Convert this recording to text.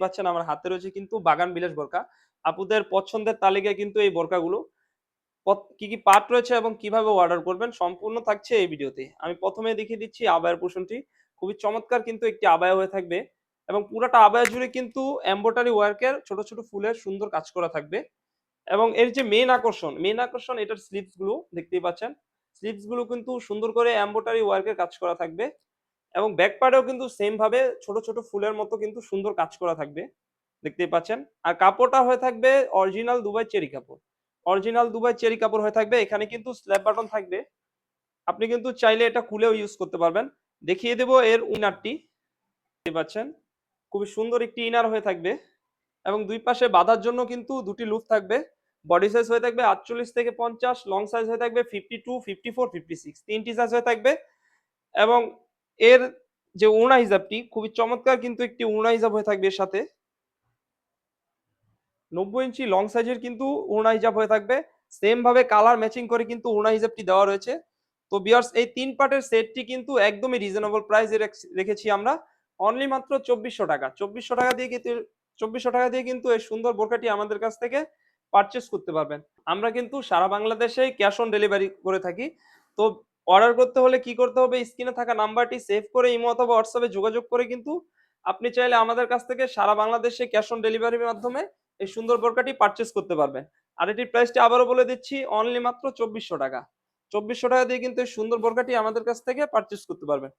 পাচ্ছেন আমার হাতে রয়েছে কিন্তু বাগান বিলাস বোরকা। আপুদের পছন্দের তালিকায় কিন্তু এই বোরকাগুলো। কি, কি পার্ট রয়েছে এবং কিভাবে অর্ডার করবেন সম্পূর্ণ থাকছে এই ভিডিওতে। আমি ১ম এ দেখিয়ে দিচ্ছি আবায়ার পোরশনটি। খুবই চমৎকার কিন্তু একটি আবায়া হয়ে থাকবে এবং পুরাটা আবায়া জুড়ে কিন্তু এমব্রয়ডারি ওয়ার্কের ছোট, ছোট ফুলের সুন্দর কাজ করা থাকবে এবং এর যে মেইন আকর্ষণ এটার স্লিভস গুলো দেখতেই পাচ্ছেন। স্লিভস গুলো কিন্তু সুন্দর করে এমব্রয়ডারি ওয়ার্কের কাজ করা থাকবে এবং ব্যাক পার্টেও কিন্তু সেম ভাবে ছোট, ছোট ফুলের মতো কিন্তু সুন্দর কাজ করা থাকবে। দেখতেই পাচ্ছেন। আর কাপড়টা হয়ে থাকবে অরিজিনাল দুবাই চেরি কাপড়। অরিজিনাল দুবাই চেরি কাপড় হয়ে থাকবে। এখানে কিন্তু স্ল্যাব বাটন থাকবে। আপনি কিন্তু চাইলে এটা খুলেও ইউজ করতে পারবেন। দেখিয়ে দেব এর ইনারটি। দেখতে পাচ্ছেন। খুবই সুন্দর একটি ইনার হয়ে থাকবে এবং দুই পাশে বাঁধার জন্য কিন্তু দুটি লুপ থাকবে। বডি সাইজ হয়ে থাকবে ৪৮ থেকে ৫০, লং সাইজ হয়ে থাকবে 52, 54, 56 তিনটি সাইজ হয়ে থাকবে এবং এর যে ওড়না হিজাবটি খুবই চমৎকার কিন্তু একটি ওড়না হিজাব হয়ে থাকবে এর সাথে। ৯০ ইঞ্চি লং সাইজের কিন্তু ওড়না হিজাব হয়ে থাকবে। সেম ভাবে কালার ম্যাচিং করে কিন্তু ওড়না হিজাবটি দেওয়া রয়েছে। তো ভিউয়ার্স এই ৩ পার্টের সেটটি কিন্তু একদমই রিজনেবল প্রাইসে রেখেছি আমরা। অনলি মাত্র ৳২৪০০ ৳২৪০০ দিয়ে কিন্তু এই সুন্দর বোরকাটি আমাদের কাছ থেকে পারচেজ করতে পারবেন। আমরা কিন্তু সারা বাংলাদেশেই ক্যাশ অন ডেলিভারি করে থাকি। তো অর্ডার করতে হলে কি করতে হবে? স্ক্রিনে থাকা নাম্বারটি সেভ করে ইমো অথবা হোয়াটসঅ্যাপে যোগাযোগ করে কিন্তু আপনি চাইলে আমাদের কাছ থেকে সারা বাংলাদেশে ক্যাশ অন ডেলিভারির মাধ্যমে এই সুন্দর বোরকাটি পারচেজ করতে পারবেন। আর এটির প্রাইসটি আবারও বলে দিচ্ছি অনলি মাত্র ৳২৪০০ ৳২৪০০ দিয়ে কিন্তু এই সুন্দর বোরকাটি আমাদের কাছ থেকে পারচেজ করতে পারবেন।